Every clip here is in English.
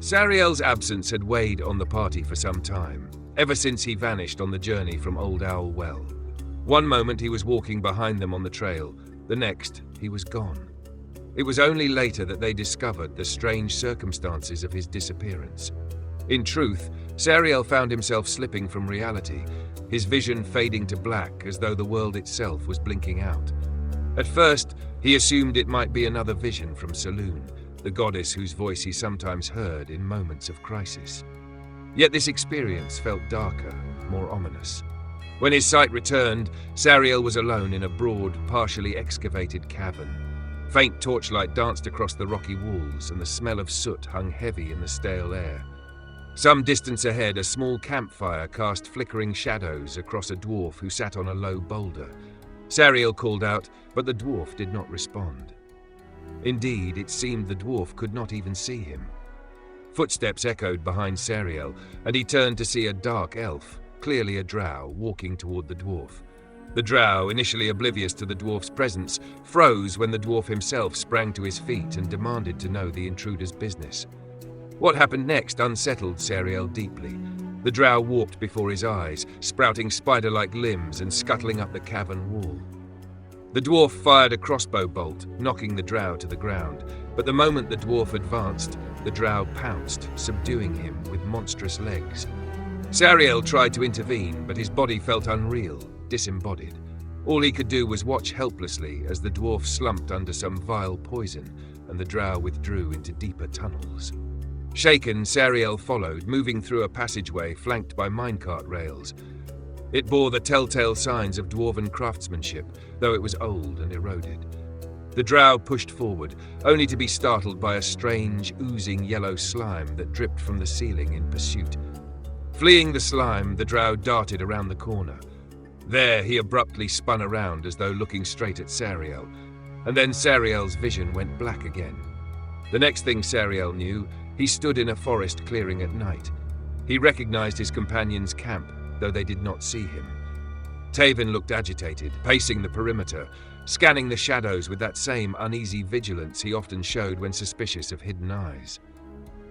Sariel's absence had weighed on the party for some time, ever since he vanished on the journey from Old Owl Well. One moment he was walking behind them on the trail, the next he was gone. It was only later that they discovered the strange circumstances of his disappearance. In truth, Sariel found himself slipping from reality, his vision fading to black as though the world itself was blinking out. At first, he assumed it might be another vision from Selûne, the goddess whose voice he sometimes heard in moments of crisis. Yet this experience felt darker, more ominous. When his sight returned, Sariel was alone in a broad, partially excavated cavern. Faint torchlight danced across the rocky walls, and the smell of soot hung heavy in the stale air. Some distance ahead, a small campfire cast flickering shadows across a dwarf who sat on a low boulder. Sariel called out, but the dwarf did not respond. Indeed, it seemed the dwarf could not even see him. Footsteps echoed behind Sariel, and he turned to see a dark elf, clearly a drow, walking toward the dwarf. The drow, initially oblivious to the dwarf's presence, froze when the dwarf himself sprang to his feet and demanded to know the intruder's business. What happened next unsettled Sariel deeply. The drow warped before his eyes, sprouting spider-like limbs and scuttling up the cavern wall. The dwarf fired a crossbow bolt, knocking the drow to the ground, but the moment the dwarf advanced, the drow pounced, subduing him with monstrous legs. Sariel tried to intervene, but his body felt unreal, disembodied. All he could do was watch helplessly as the dwarf slumped under some vile poison, and the drow withdrew into deeper tunnels. Shaken, Sariel followed, moving through a passageway flanked by minecart rails. It bore the telltale signs of dwarven craftsmanship, though it was old and eroded. The drow pushed forward, only to be startled by a strange, oozing yellow slime that dripped from the ceiling in pursuit. Fleeing the slime, the drow darted around the corner. There, he abruptly spun around as though looking straight at Sariel, and then Sariel's vision went black again. The next thing Sariel knew, he stood in a forest clearing at night. He recognized his companion's camp, though they did not see him. Taven looked agitated, pacing the perimeter, scanning the shadows with that same uneasy vigilance he often showed when suspicious of hidden eyes.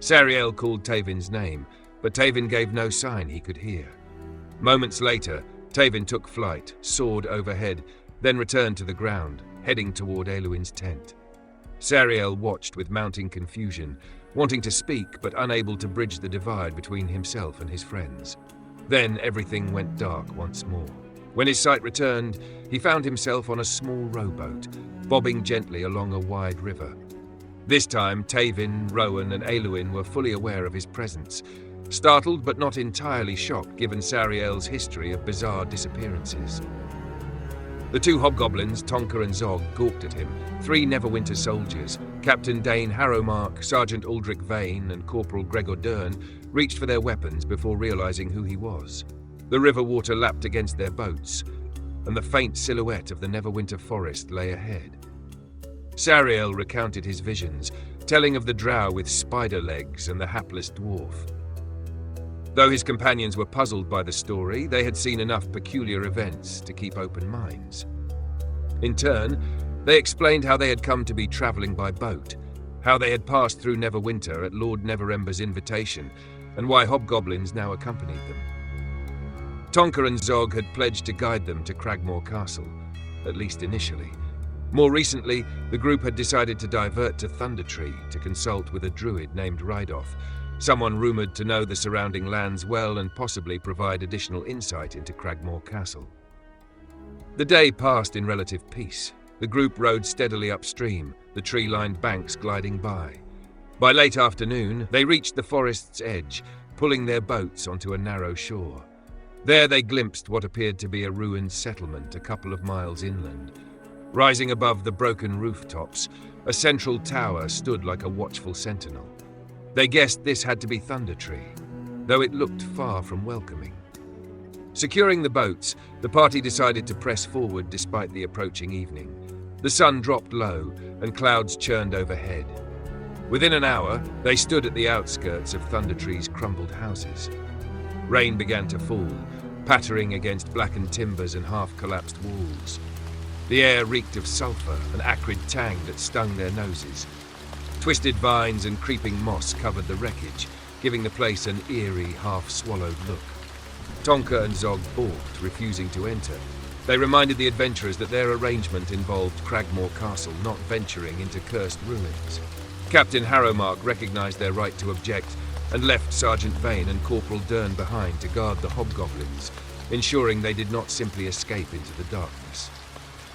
Sariel called Taven's name, but Taven gave no sign he could hear. Moments later, Taven took flight, soared overhead, then returned to the ground, heading toward Eluin's tent. Sariel watched with mounting confusion, wanting to speak but unable to bridge the divide between himself and his friends. Then everything went dark once more. When his sight returned, he found himself on a small rowboat, bobbing gently along a wide river. This time, Taven, Rowan, and Eluin were fully aware of his presence, startled but not entirely shocked given Sariel's history of bizarre disappearances. The two hobgoblins, Tonka and Zog, gawked at him. 3 Neverwinter soldiers, Captain Dane Harrowmark, Sergeant Aldrich Vane, and Corporal Gregor Dern, reached for their weapons before realizing who he was. The river water lapped against their boats, and the faint silhouette of the Neverwinter forest lay ahead. Sariel recounted his visions, telling of the drow with spider legs and the hapless dwarf. Though his companions were puzzled by the story, they had seen enough peculiar events to keep open minds. In turn, they explained how they had come to be travelling by boat, how they had passed through Neverwinter at Lord Neverember's invitation, and why hobgoblins now accompanied them. Tonka and Zog had pledged to guide them to Cragmore Castle, at least initially. More recently, the group had decided to divert to Thundertree to consult with a druid named Rydoth, someone rumoured to know the surrounding lands well and possibly provide additional insight into Cragmore Castle. The day passed in relative peace. The group rowed steadily upstream, the tree-lined banks gliding by. By late afternoon, they reached the forest's edge, pulling their boats onto a narrow shore. There they glimpsed what appeared to be a ruined settlement a couple of miles inland. Rising above the broken rooftops, a central tower stood like a watchful sentinel. They guessed this had to be Thundertree, though it looked far from welcoming. Securing the boats, the party decided to press forward despite the approaching evening. The sun dropped low, and clouds churned overhead. Within an hour, they stood at the outskirts of Thundertree's crumbled houses. Rain began to fall, pattering against blackened timbers and half-collapsed walls. The air reeked of sulphur, an acrid tang that stung their noses. Twisted vines and creeping moss covered the wreckage, giving the place an eerie, half-swallowed look. Tonka and Zog balked, refusing to enter. They reminded the adventurers that their arrangement involved Cragmore Castle not venturing into cursed ruins. Captain Harrowmark recognized their right to object and left Sergeant Vane and Corporal Dern behind to guard the hobgoblins, ensuring they did not simply escape into the darkness.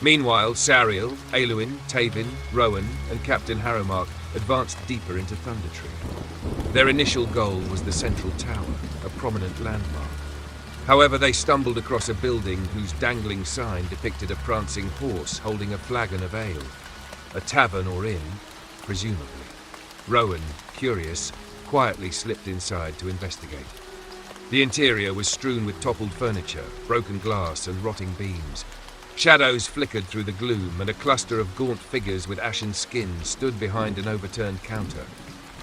Meanwhile, Sariel, Aluin, Tavin, Rowan, and Captain Harrowmark advanced deeper into Thundertree. Their initial goal was the central tower, a prominent landmark. However, they stumbled across a building whose dangling sign depicted a prancing horse holding a flagon of ale. A tavern or inn, presumably. Rowan, curious, quietly slipped inside to investigate. The interior was strewn with toppled furniture, broken glass, and rotting beams. Shadows flickered through the gloom, and a cluster of gaunt figures with ashen skin stood behind an overturned counter.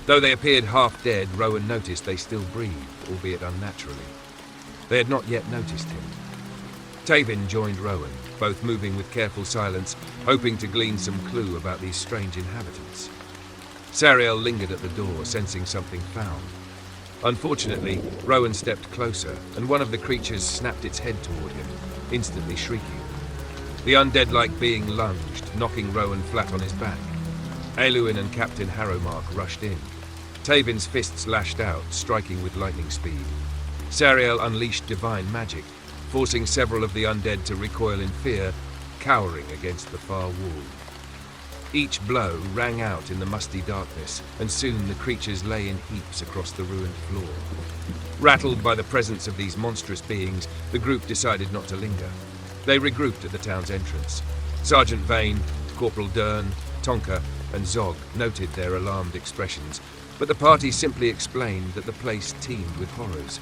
Though they appeared half dead, Rowan noticed they still breathed, albeit unnaturally. They had not yet noticed him. Tavin joined Rowan, both moving with careful silence, hoping to glean some clue about these strange inhabitants. Sariel lingered at the door, sensing something foul. Unfortunately, Rowan stepped closer, and one of the creatures snapped its head toward him, instantly shrieking. The undead-like being lunged, knocking Rowan flat on his back. Aluin and Captain Harrowmark rushed in. Tavin's fists lashed out, striking with lightning speed. Sariel unleashed divine magic, forcing several of the undead to recoil in fear, cowering against the far wall. Each blow rang out in the musty darkness, and soon the creatures lay in heaps across the ruined floor. Rattled by the presence of these monstrous beings, the group decided not to linger. They regrouped at the town's entrance. Sergeant Vane, Corporal Dern, Tonka, and Zog noted their alarmed expressions, but the party simply explained that the place teemed with horrors.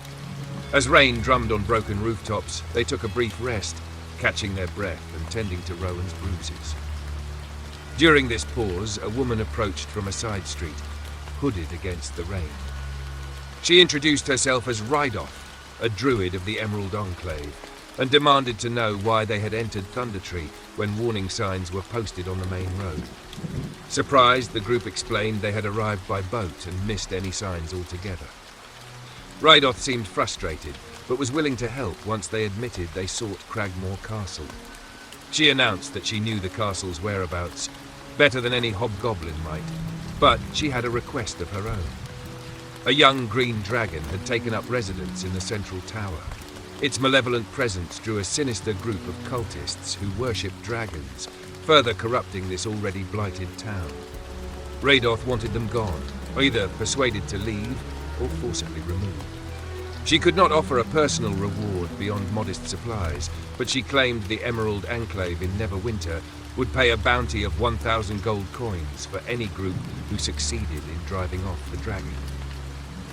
As rain drummed on broken rooftops, they took a brief rest, catching their breath and tending to Rowan's bruises. During this pause, a woman approached from a side street, hooded against the rain. She introduced herself as Rydoth, a druid of the Emerald Enclave, and demanded to know why they had entered Thundertree when warning signs were posted on the main road. Surprised, the group explained they had arrived by boat and missed any signs altogether. Rydoth seemed frustrated, but was willing to help once they admitted they sought Cragmore Castle. She announced that she knew the castle's whereabouts better than any hobgoblin might, but she had a request of her own. A young green dragon had taken up residence in the central tower. Its malevolent presence drew a sinister group of cultists who worshipped dragons, further corrupting this already blighted town. Rydoth wanted them gone, either persuaded to leave or forcibly removed. She could not offer a personal reward beyond modest supplies, but she claimed the Emerald Enclave in Neverwinter would pay a bounty of 1,000 gold coins for any group who succeeded in driving off the dragon.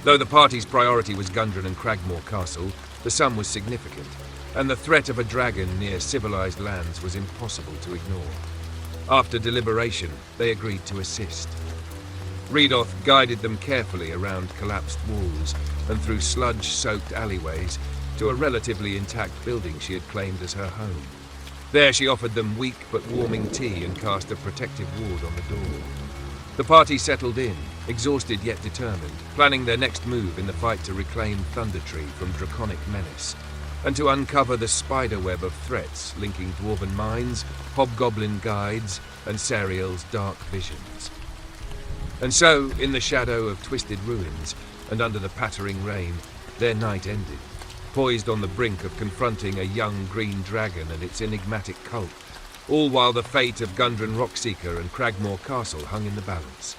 Though the party's priority was Gundren and Cragmore Castle, the sum was significant, and the threat of a dragon near civilized lands was impossible to ignore. After deliberation, they agreed to assist. Rydoth guided them carefully around collapsed walls and through sludge-soaked alleyways to a relatively intact building she had claimed as her home. There she offered them weak but warming tea and cast a protective ward on the door. The party settled in, exhausted yet determined, planning their next move in the fight to reclaim Thundertree from draconic menace, and to uncover the spiderweb of threats linking dwarven minds, hobgoblin guides, and Sariel's dark visions. And so, in the shadow of twisted ruins, and under the pattering rain, their night ended, poised on the brink of confronting a young green dragon and its enigmatic cult, all while the fate of Gundren Rockseeker and Cragmore Castle hung in the balance.